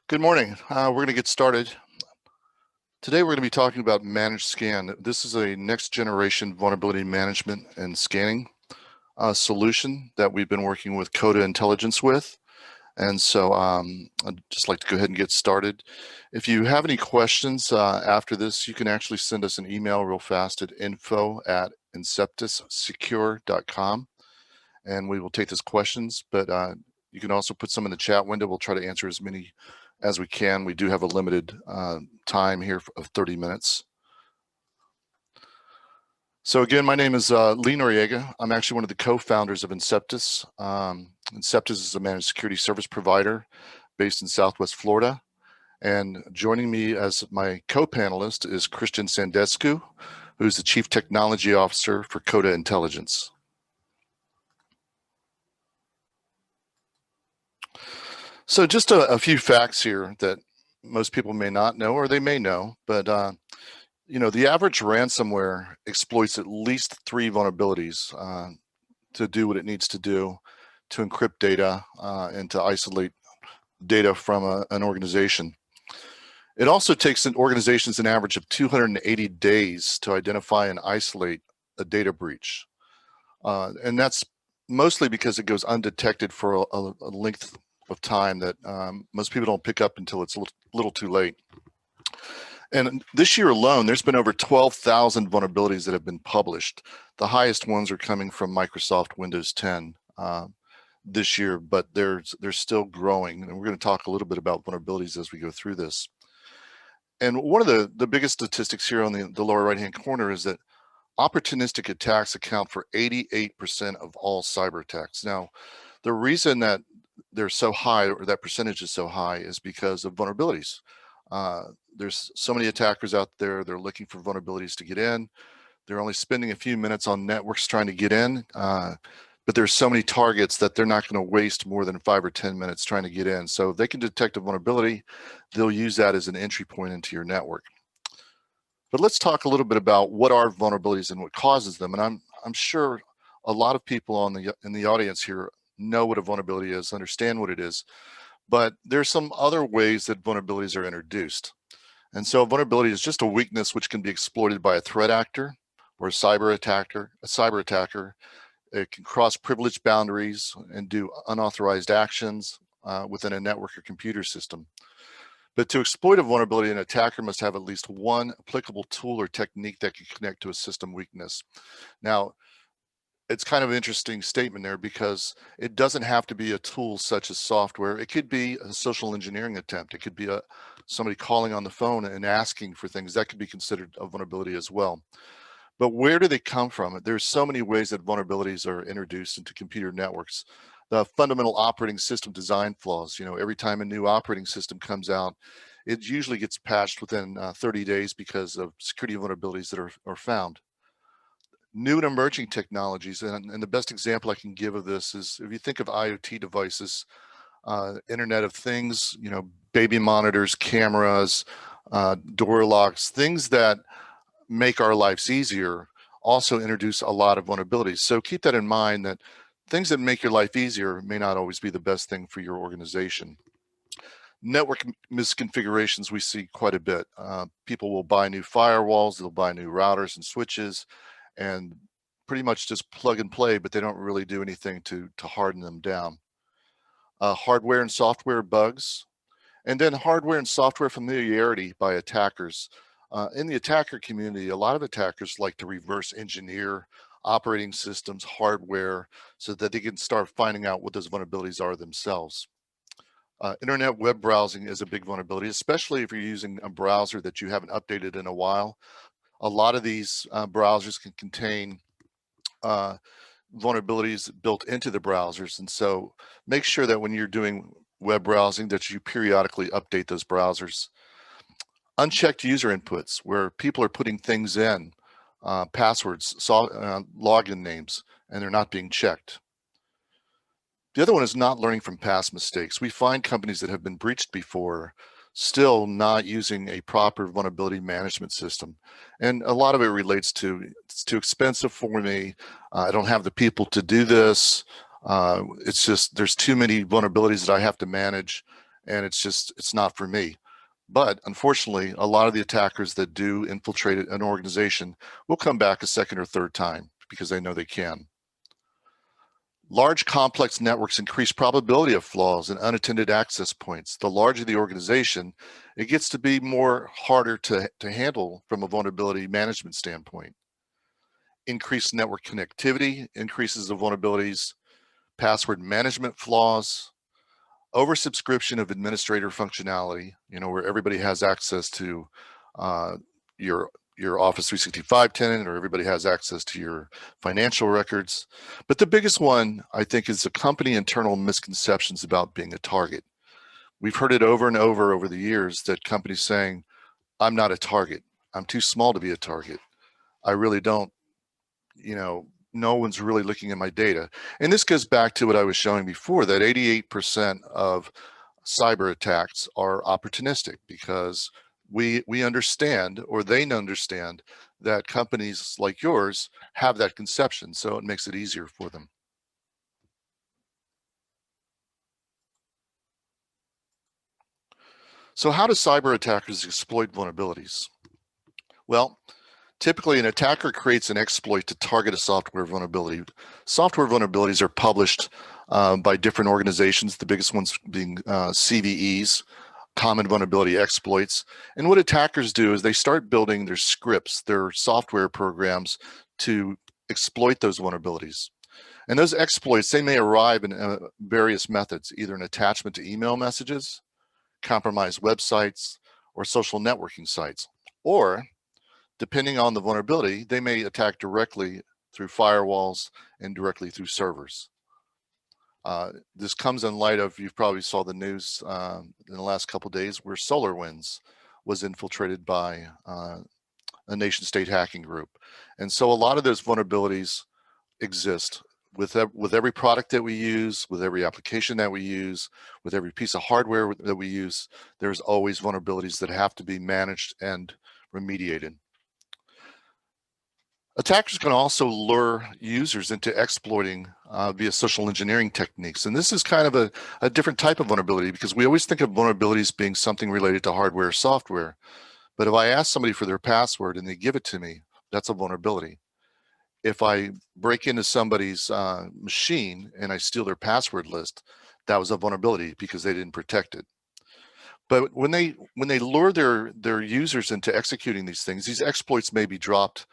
Good morning. We're going to get started. Today we're going to be talking about Managed SCAN. This is a next generation vulnerability management and scanning solution that we've been working with Coda Intelligence with. And so I'd just like to go ahead and get started. If you have any questions after this, you can actually send us an email real fast at info@inceptussecure.com, and we will take those questions, but you can also put some in the chat window. We'll try to answer as many as we can. We do have a limited time here of 30 minutes. So again, my name is Lee Noriega. I'm actually one of the co-founders of Inceptus. Inceptus is a managed security service provider based in Southwest Florida. And joining me as my co-panelist is Cristian Sandescu, who's the Chief Technology Officer for Coda Intelligence. So just a few facts here that most people may not know, or they may know, but you know, the average ransomware exploits at least 3 vulnerabilities to do what it needs to do to encrypt data and to isolate data from an organization. It also takes organizations an average of 280 days to identify and isolate a data breach. And that's mostly because it goes undetected for a length of time that most people don't pick up until it's a little too late. And this year alone, there's been over 12,000 vulnerabilities that have been published. The highest ones are coming from Microsoft Windows 10 this year, but they're still growing. And we're going to talk a little bit about vulnerabilities as we go through this. And one of the biggest statistics here on the lower right-hand corner is that opportunistic attacks account for 88% of all cyber attacks. Now, the reason that they're so high, or that percentage is so high, is because of vulnerabilities. There's so many attackers out there. They're looking for vulnerabilities to get in. They're only spending a few minutes on networks trying to get in, but there's so many targets that they're not going to waste more than 5 or 10 minutes trying to get in. So if they can detect a vulnerability, they'll use that as an entry point into your network. But let's talk a little bit about what are vulnerabilities and what causes them. And I'm sure a lot of people in the audience here know what a vulnerability is, understand what it is, but there's some other ways that vulnerabilities are introduced. And so a vulnerability is just a weakness which can be exploited by a threat actor or a cyber attacker. It can cross privilege boundaries and do unauthorized actions within a network or computer system. But to exploit a vulnerability, an attacker must have at least one applicable tool or technique that can connect to a system weakness. Now, it's kind of an interesting statement there, because it doesn't have to be a tool such as software. It could be a social engineering attempt. It could be somebody calling on the phone and asking for things. That could be considered a vulnerability as well. But where do they come from? There's so many ways that vulnerabilities are introduced into computer networks. The fundamental operating system design flaws. You know, every time a new operating system comes out, it usually gets patched within 30 days because of security vulnerabilities that are found. New and emerging technologies, and the best example I can give of this is if you think of IoT devices, Internet of Things, you know, baby monitors, cameras, door locks, things that make our lives easier also introduce a lot of vulnerabilities. So keep that in mind, that things that make your life easier may not always be the best thing for your organization. Network misconfigurations we see quite a bit. People will buy new firewalls, they'll buy new routers and switches, and pretty much just plug and play, but they don't really do anything to harden them down. Hardware and software bugs, and then hardware and software familiarity by attackers. In the attacker community, a lot of attackers like to reverse engineer operating systems, hardware, so that they can start finding out what those vulnerabilities are themselves. Internet web browsing is a big vulnerability, especially if you're using a browser that you haven't updated in a while. A lot of these browsers can contain vulnerabilities built into the browsers. And so make sure that when you're doing web browsing that you periodically update those browsers. Unchecked user inputs, where people are putting things in, passwords, login names, and they're not being checked. The other one is not learning from past mistakes. We find companies that have been breached before still not using a proper vulnerability management system. And a lot of it relates to, it's too expensive for me, I don't have the people to do this, it's just, there's too many vulnerabilities that I have to manage. and it's not for me. But unfortunately, a lot of the attackers that do infiltrate an organization will come back a second or third time because they know they can. Large complex networks increase probability of flaws and unattended access points. The larger the organization, it gets to be more harder to handle from a vulnerability management standpoint. Increased network connectivity increases the vulnerabilities, password management flaws, oversubscription of administrator functionality, where everybody has access to your Office 365 tenant, or everybody has access to your financial records. But the biggest one, I think, is the company internal misconceptions about being a target. We've heard it over and over the years that companies saying, I'm not a target. I'm too small to be a target. I really don't, no one's really looking at my data. And this goes back to what I was showing before, that 88% of cyber attacks are opportunistic because we understand, or they understand, that companies like yours have that conception, so it makes it easier for them. So how do cyber attackers exploit vulnerabilities? Well, typically an attacker creates an exploit to target a software vulnerability. Software vulnerabilities are published by different organizations, the biggest ones being CVEs, common vulnerability exploits. And what attackers do is they start building their scripts, their software programs, to exploit those vulnerabilities. And those exploits, they may arrive in various methods, either an attachment to email messages, compromised websites, or social networking sites. Or, depending on the vulnerability, they may attack directly through firewalls and directly through servers. This comes in light of, you probably saw the news in the last couple of days where SolarWinds was infiltrated by a nation state hacking group. And so a lot of those vulnerabilities exist with every product that we use, with every application that we use, with every piece of hardware that we use. There's always vulnerabilities that have to be managed and remediated. Attackers can also lure users into exploiting via social engineering techniques. And this is kind of a different type of vulnerability, because we always think of vulnerabilities being something related to hardware or software. But if I ask somebody for their password and they give it to me, that's a vulnerability. If I break into somebody's machine and I steal their password list, that was a vulnerability because they didn't protect it. But when they lure their users into executing these things, these exploits may be dropped.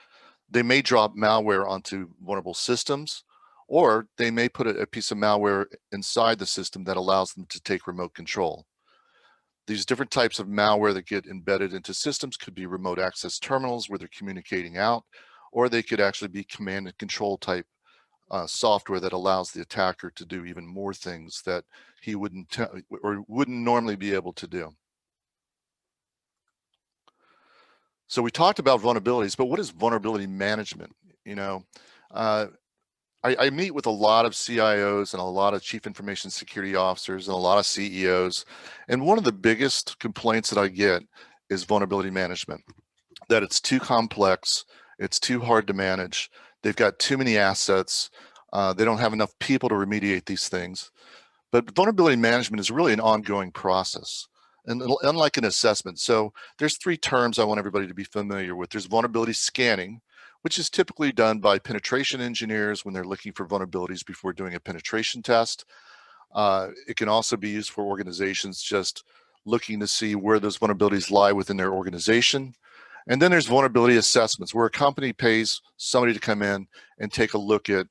They may drop malware onto vulnerable systems, or they may put a piece of malware inside the system that allows them to take remote control. These different types of malware that get embedded into systems could be remote access terminals where they're communicating out, or they could actually be command and control type software that allows the attacker to do even more things that he wouldn't normally be able to do. So we talked about vulnerabilities, but what is vulnerability management? I meet with a lot of CIOs and a lot of chief information security officers and a lot of CEOs. And one of the biggest complaints that I get is vulnerability management, that it's too complex, it's too hard to manage, they've got too many assets, they don't have enough people to remediate these things. But vulnerability management is really an ongoing process, and unlike an assessment. So there's three terms I want everybody to be familiar with. There's vulnerability scanning, which is typically done by penetration engineers when they're looking for vulnerabilities before doing a penetration test. It can also be used for organizations just looking to see where those vulnerabilities lie within their organization. And then there's vulnerability assessments, where a company pays somebody to come in and take a look at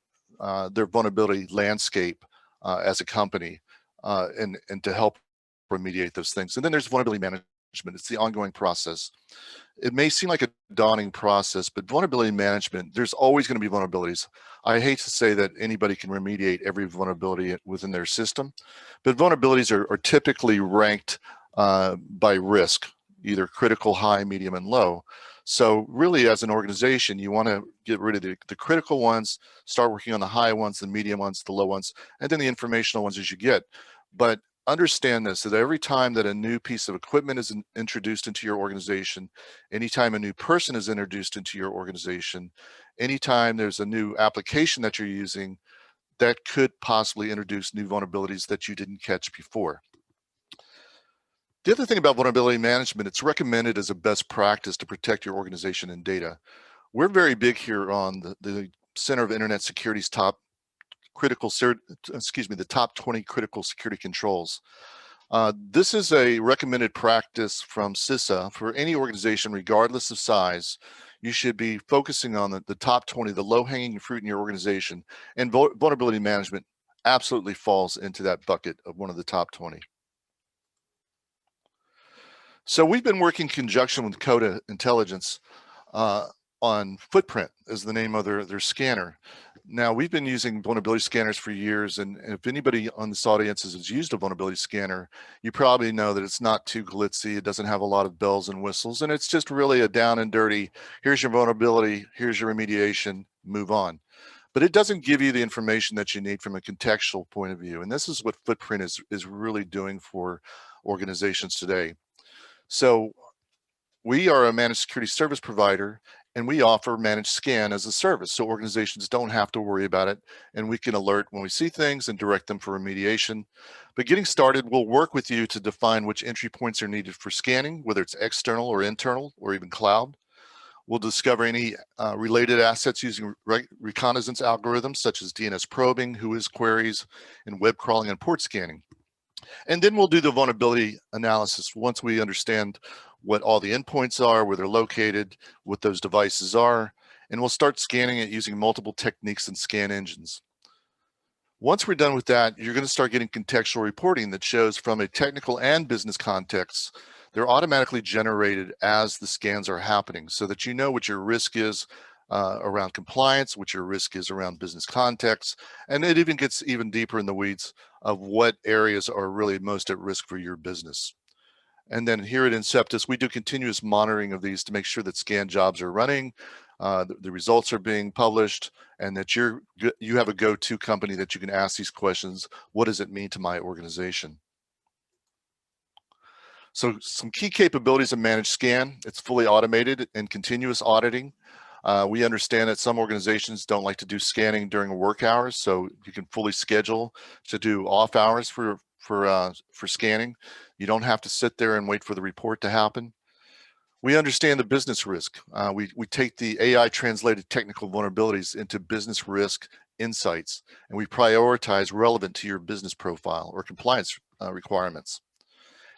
their vulnerability landscape as a company and to help remediate those things. And then there's vulnerability management. It's the ongoing process. It may seem like a daunting process, but vulnerability management, there's always going to be vulnerabilities. I hate to say that anybody can remediate every vulnerability within their system, but vulnerabilities are typically ranked by risk, either critical, high, medium, and low. So really, as an organization, you want to get rid of the critical ones, start working on the high ones, the medium ones, the low ones, and then the informational ones as you get. But understand this, that every time that a new piece of equipment is introduced into your organization, anytime a new person is introduced into your organization, anytime there's a new application that you're using, that could possibly introduce new vulnerabilities that you didn't catch before. The other thing about vulnerability management, it's recommended as a best practice to protect your organization and data. We're very big here on the Center of Internet Security's top the top 20 critical security controls. This is a recommended practice from CISA for any organization, regardless of size. You should be focusing on the top 20, the low-hanging fruit in your organization, and vulnerability management absolutely falls into that bucket of one of the top 20. So we've been working in conjunction with Coda Intelligence on Footprint as the name of their scanner. Now, we've been using vulnerability scanners for years, and if anybody on this audience has used a vulnerability scanner, you probably know that it's not too glitzy, it doesn't have a lot of bells and whistles, and it's just really a down and dirty, here's your vulnerability, here's your remediation, move on. But it doesn't give you the information that you need from a contextual point of view, and this is what Footprint is really doing for organizations today. So we are a managed security service provider, and we offer managed scan as a service, so organizations don't have to worry about it, and we can alert when we see things and direct them for remediation. But getting started, we'll work with you to define which entry points are needed for scanning, whether it's external or internal or even cloud. We'll discover any related assets using reconnaissance algorithms such as DNS probing, whois queries, and web crawling and port scanning. And then we'll do the vulnerability analysis once we understand what all the endpoints are, where they're located, what those devices are, and we'll start scanning it using multiple techniques and scan engines. Once we're done with that, you're going to start getting contextual reporting that shows from a technical and business context. They're automatically generated as the scans are happening so that you know what your risk is around compliance, what your risk is around business context, and it even gets even deeper in the weeds of what areas are really most at risk for your business. And then here at Inceptus, we do continuous monitoring of these to make sure that scan jobs are running, the results are being published, and that you have a go-to company that you can ask these questions. What does it mean to my organization? So some key capabilities of managed scan: it's fully automated and continuous auditing. We understand that some organizations don't like to do scanning during work hours, so you can fully schedule to do off hours for scanning. You don't have to sit there and wait for the report to happen. We understand the business risk. We take the AI translated technical vulnerabilities into business risk insights, and we prioritize relevant to your business profile or compliance requirements.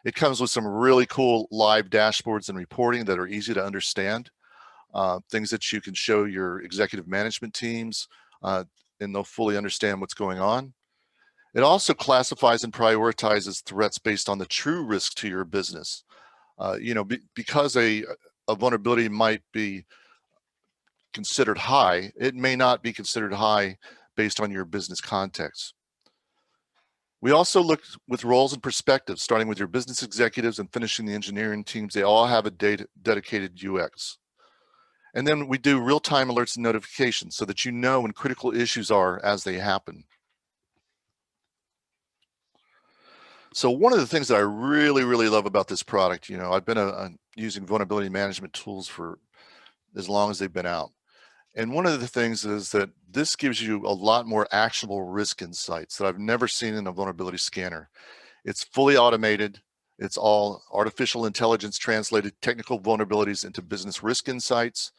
It comes with some really cool live dashboards and reporting that are easy to understand. Things that you can show your executive management teams, and they'll fully understand what's going on. It also classifies and prioritizes threats based on the true risk to your business. Because a vulnerability might be considered high, it may not be considered high based on your business context. We also look with roles and perspectives, starting with your business executives and finishing the engineering teams. They all have a dedicated UX. And then we do real-time alerts and notifications so that you know when critical issues are as they happen. So one of the things that I really, really love about this product, I've been using vulnerability management tools for as long as they've been out. And one of the things is that this gives you a lot more actionable risk insights that I've never seen in a vulnerability scanner. It's fully automated. It's all artificial intelligence translated technical vulnerabilities into business risk insights.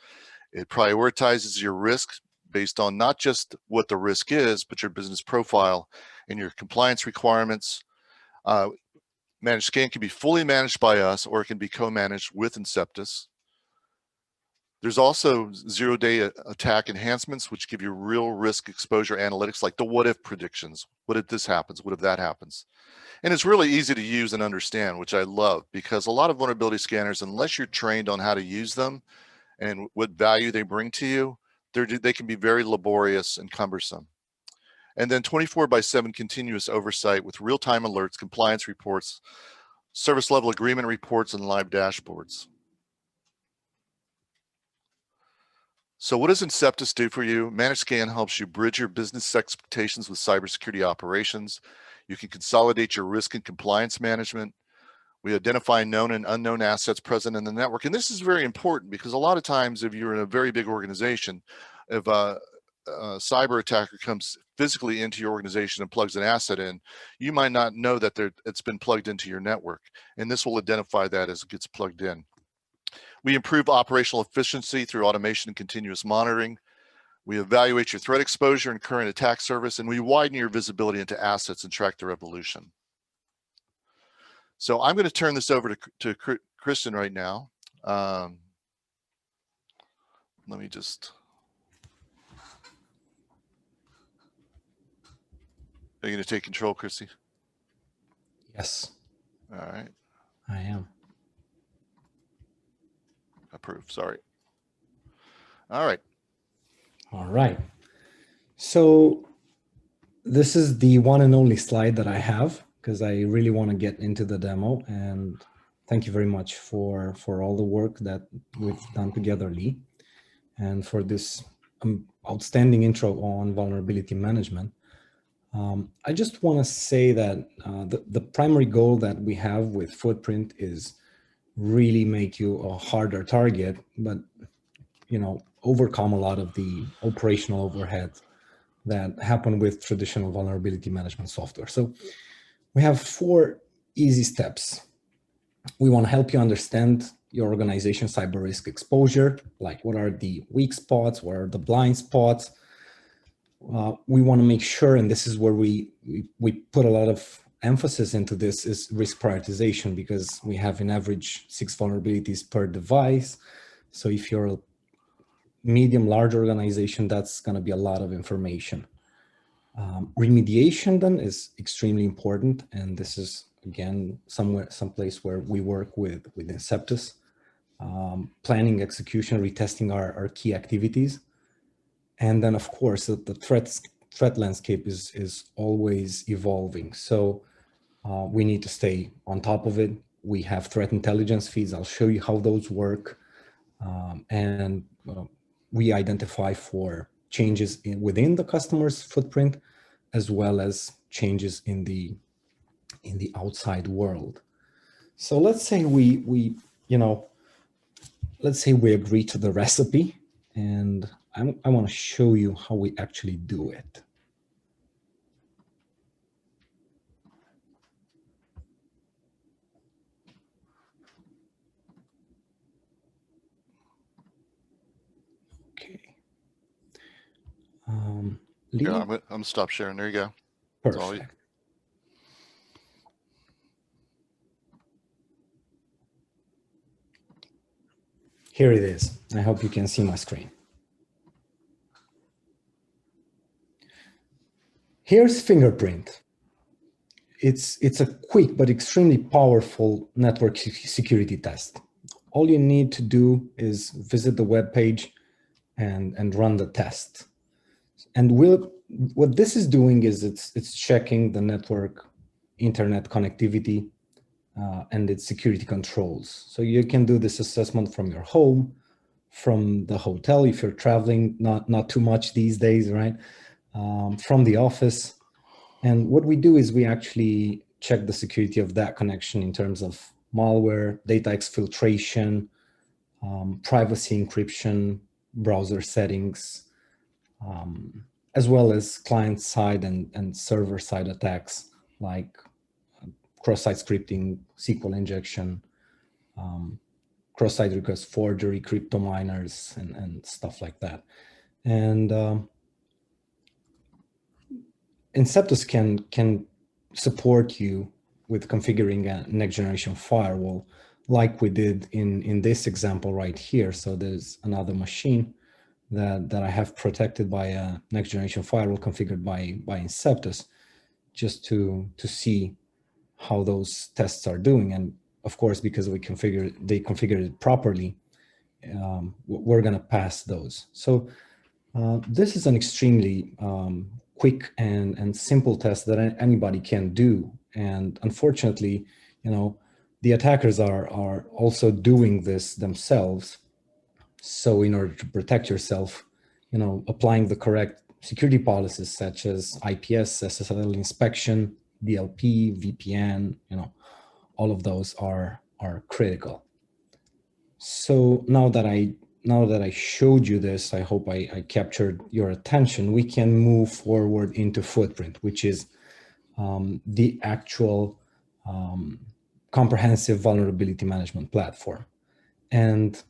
It prioritizes your risk based on not just what the risk is, but your business profile and your compliance requirements. Managed scan can be fully managed by us, or it can be co-managed with Inceptus. There's also zero-day attack enhancements, which give you real risk exposure analytics, like the what-if predictions. What if this happens? What if that happens? And it's really easy to use and understand, which I love, because a lot of vulnerability scanners, unless you're trained on how to use them and what value they bring to you, they can be very laborious and cumbersome. And then 24/7 continuous oversight with real-time alerts, compliance reports, service level agreement reports, and live dashboards. So what does Inceptus do for you? Managed Scan helps you bridge your business expectations with cybersecurity operations. You can consolidate your risk and compliance management. We identify known and unknown assets present in the network. And this is very important because a lot of times if you're in a very big organization, if cyber attacker comes physically into your organization and plugs an asset in, you might not know that it's been plugged into your network, and this will identify that as it gets plugged in. We improve operational efficiency through automation and continuous monitoring. We evaluate your threat exposure and current attack surface, and we widen your visibility into assets and track their evolution. So I'm going to turn this over to Cristian right now. Let me just. Are you going to take control, Christy? Yes. All right. I am. Approve. Sorry. All right. All right. So this is the one and only slide that I have, because I really want to get into the demo. And thank you very much for all the work that we've done together, Lee, and for this outstanding intro on vulnerability management. I just want to say that the primary goal that we have with Footprint is really make you a harder target, but overcome a lot of the operational overhead that happen with traditional vulnerability management software. So we have 4 easy steps. We want to help you understand your organization's cyber risk exposure, like what are the weak spots, what are the blind spots. We want to make sure, and this is where we put a lot of emphasis into this, is risk prioritization, because we have an average 6 vulnerabilities per device. So if you're a medium, large organization, that's going to be a lot of information. Remediation then is extremely important, and this is again someplace where we work with Inceptus. Planning, execution, retesting our key activities. And then, of course, the threat landscape is always evolving. So we need to stay on top of it. We have threat intelligence feeds. I'll show you how those work. And we identify for changes within the customer's footprint, as well as changes in the outside world. So let's say we agree to the recipe, and I want to show you how we actually do it. Okay. Lee? Yeah, I'm gonna stop sharing. There you go. Perfect. Here it is. I hope you can see my screen. Here's Fingerprint. It's a quick but extremely powerful network security test. All you need to do is visit the web page and run the test. And what this is doing is it's checking the network, internet connectivity, and its security controls. So you can do this assessment from your home, from the hotel if you're traveling, not too much these days, right? From the office. And what we do is we actually check the security of that connection in terms of malware, data exfiltration, privacy encryption, browser settings, as well as client-side and server-side attacks like cross-site scripting, SQL injection, cross-site request forgery, crypto miners, and stuff like that. And Inceptus can support you with configuring a next-generation firewall, like we did in this example right here. So there's another machine that I have protected by a next-generation firewall configured by Inceptus, just to see how those tests are doing. And of course, because they configured it properly, we're going to pass those. So this is an extremely quick and simple test that anybody can do. And unfortunately, the attackers are also doing this themselves. So in order to protect yourself, applying the correct security policies such as IPS, SSL inspection, DLP, VPN, all of those are critical. So now that I now that I showed you this, I hope I captured your attention. We can move forward into Footprint, which is the actual comprehensive vulnerability management platform. And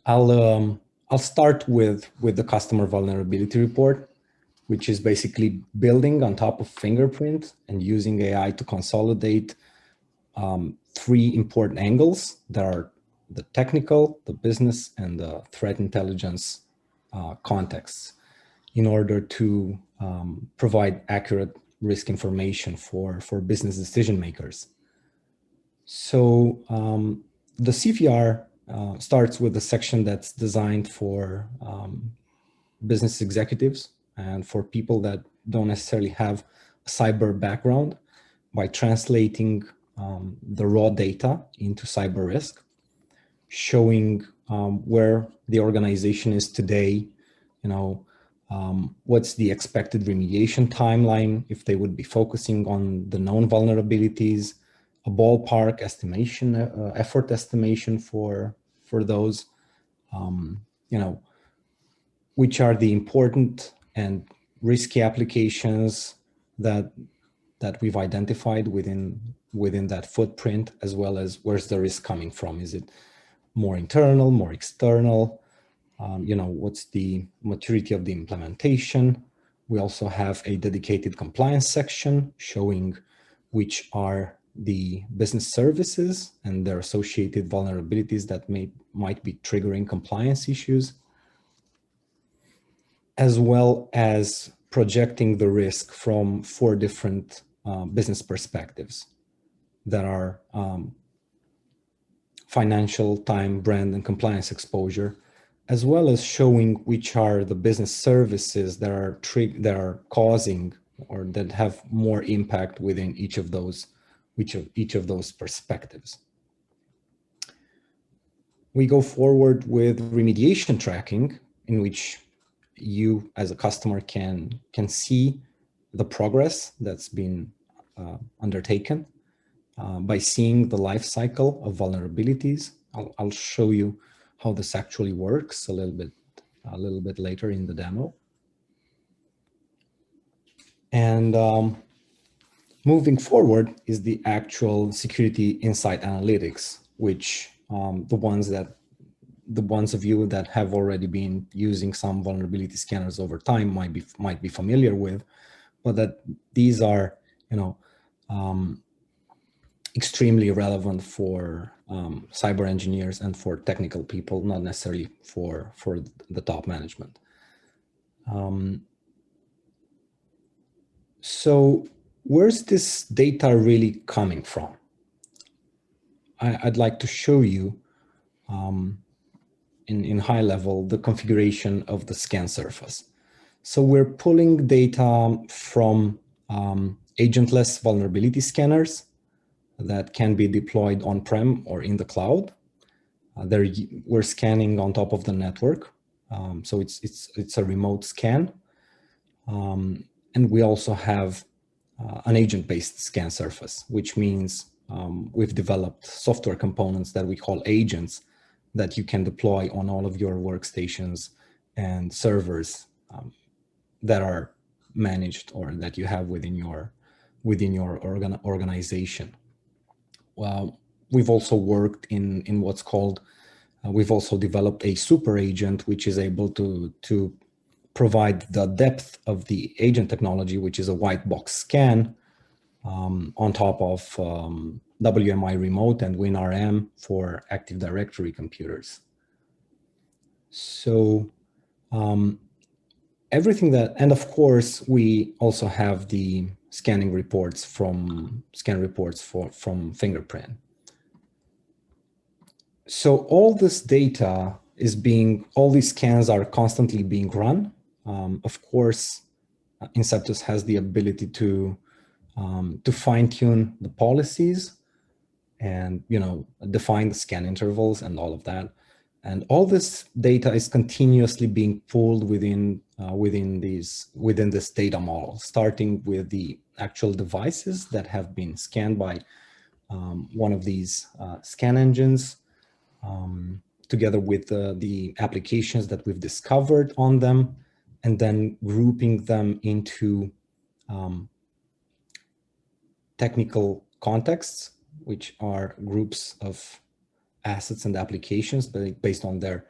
I'll start with the customer vulnerability report, which is basically building on top of Fingerprint and using AI to consolidate three important angles that are the technical, the business, and the threat intelligence contexts in order to provide accurate risk information for business decision makers. So the CVR starts with a section that's designed for business executives and for people that don't necessarily have a cyber background, by translating the raw data into cyber risk, showing where the organization is today, what's the expected remediation timeline if they would be focusing on the known vulnerabilities, a ballpark estimation, effort estimation for those, which are the important and risky applications that we've identified within that footprint, as well as where's the risk coming from. Is it more internal, more external? What's the maturity of the implementation? We also have a dedicated compliance section showing which are the business services and their associated vulnerabilities that might be triggering compliance issues, as well as projecting the risk from 4 different business perspectives that are financial, time, brand, and compliance exposure, as well as showing which are the business services that are causing or that have more impact within each of those perspectives. We go forward with remediation tracking, in which you as a customer can see the progress that's been undertaken by seeing the life cycle of vulnerabilities. I'll show you how this actually works a little bit later in the demo. And moving forward is the actual security insight analytics, which the ones of you that have already been using some vulnerability scanners over time might be familiar with, but that these are extremely relevant for cyber engineers and for technical people, not necessarily for the top management. So where's this data really coming from? I'd like to show you in high level the configuration of the scan surface. So we're pulling data from agentless vulnerability scanners that can be deployed on-prem or in the cloud. We're scanning on top of the network, so it's a remote scan, and we also have an agent-based scan surface, which means we've developed software components that we call agents that you can deploy on all of your workstations and servers that are managed or that you have within your organization. Well, we've also worked in what's called, we've also developed a super agent, which is able to provide the depth of the agent technology, which is a white box scan on top of WMI remote and WinRM for Active Directory computers. So everything that, and of course, we also have the scan reports from Fingerprint. So all this data all these scans are constantly being run. Of course, Inceptus has the ability to fine-tune the policies and define the scan intervals and all of that. And all this data is continuously being pulled within this data model, starting with the actual devices that have been scanned by one of these scan engines, together with the applications that we've discovered on them, and then grouping them into technical contexts, which are groups of assets and applications based on their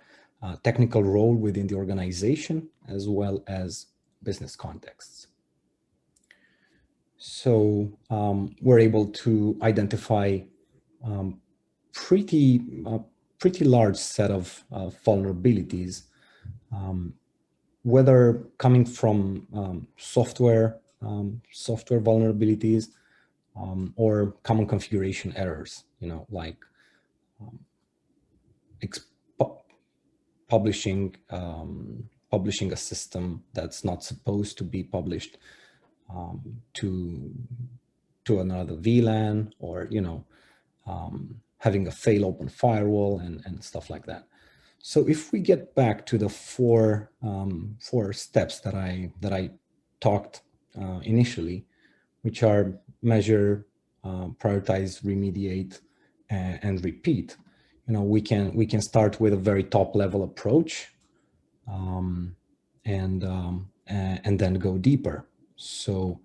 technical role within the organization, as well as business contexts. So we're able to identify pretty large set of vulnerabilities, whether coming from software vulnerabilities or common configuration errors, like publishing a system that's not supposed to be published to another VLAN, or having a fail open firewall and stuff like that. So if we get back to the four steps that I talked initially, which are measure, prioritize, remediate, and repeat, we can start with a very top level approach, and then go deeper. So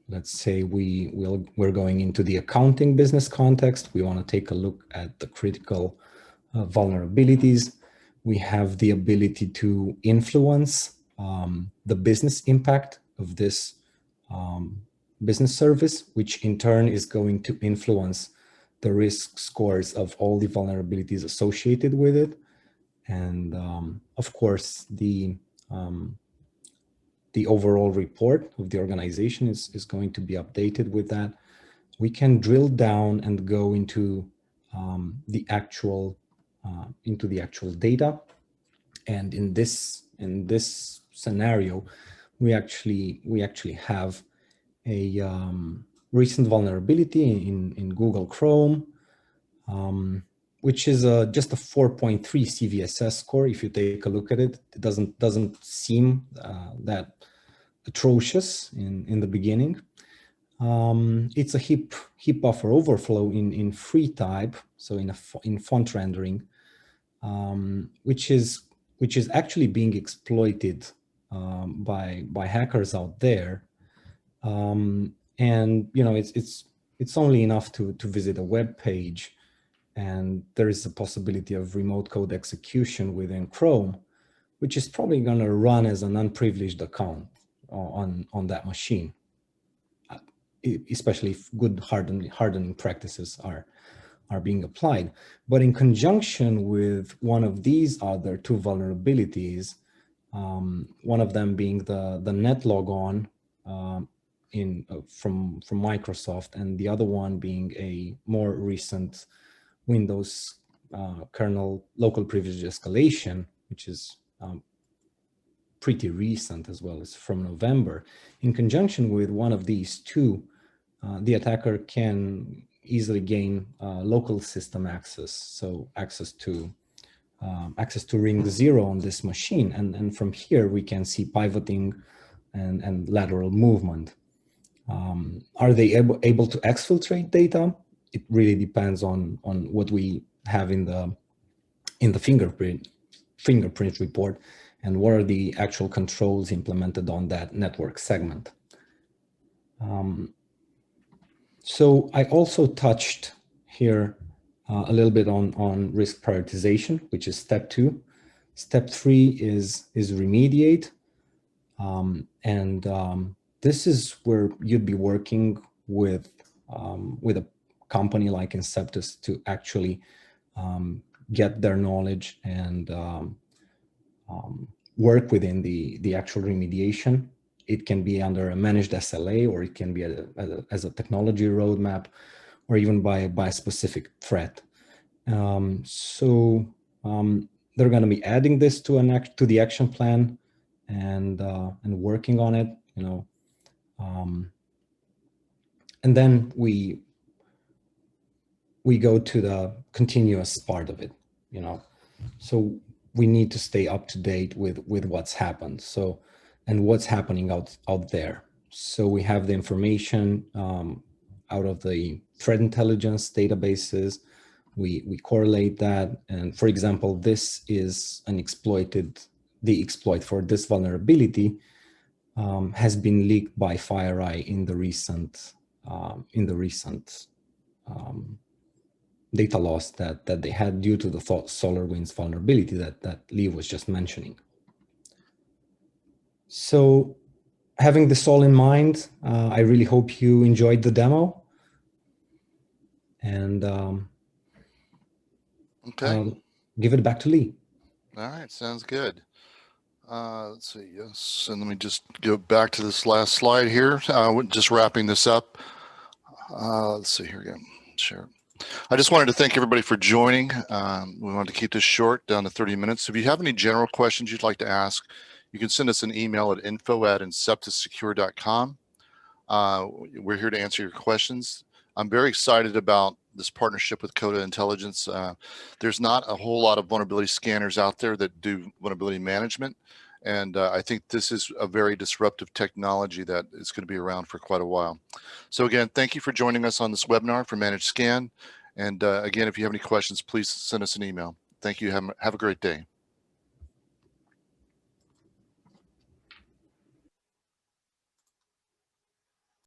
let's say we're going into the accounting business context. We want to take a look at the critical vulnerabilities. We have the ability to influence the business impact of this business service, which in turn is going to influence the risk scores of all the vulnerabilities associated with it. And of course, the overall report of the organization is going to be updated with that. We can drill down and go into the actual data. And in this scenario, we actually have a recent vulnerability in Google Chrome, which is just a 4.3 CVSS score. If you take a look at it, it doesn't seem that atrocious in the beginning. It's a heap buffer overflow in free type, so in font rendering, which is actually being exploited by hackers out there. And it's only enough to visit a web page, and there is a possibility of remote code execution within Chrome, which is probably going to run as an unprivileged account on that machine, especially if good hardening practices are being applied. But in conjunction with one of these other two vulnerabilities, one of them being the net logon from Microsoft, and the other one being a more recent Windows kernel local privilege escalation, which is pretty recent as well, as from November. In conjunction with one of these two, the attacker can easily gain local system access, so access to ring 0 on this machine, and from here we can see pivoting and lateral movement. Are they able to exfiltrate data? It really depends on what we have in the fingerprint report, and what are the actual controls implemented on that network segment. So I also touched here a little bit on risk prioritization, which is step 2. Step 3 is remediate. This is where you'd be working with a company like Inceptus to actually get their knowledge and work within the actual remediation. It can be under a managed SLA, or it can be as a technology roadmap, or even by a specific threat. They're going to be adding this to the action plan and working on it, and then we go to the continuous part of it, So we need to stay up to date with what's happened. And what's happening out there. So we have the information out of the threat intelligence databases. we correlate that. And for example, this is the exploit for this vulnerability has been leaked by FireEye in the recent data loss that they had due to the SolarWinds vulnerability that Lee was just mentioning. So having this all in mind, I really hope you enjoyed the demo. And Okay. Give it back to Lee. All right, sounds good. Let's see, yes, and let me just go back to this last slide here. Just wrapping this up. Let's see here again, share. I just wanted to thank everybody for joining. We wanted to keep this short, down to 30 minutes. If you have any general questions you'd like to ask, you can send us an email at info@inceptussecure.com. We're here to answer your questions. I'm very excited about this partnership with Coda Intelligence. There's not a whole lot of vulnerability scanners out there that do vulnerability management. And I think this is a very disruptive technology that is going to be around for quite a while. So again, thank you for joining us on this webinar for Managed SCAN. And again, if you have any questions, please send us an email. Thank you. Have a great day.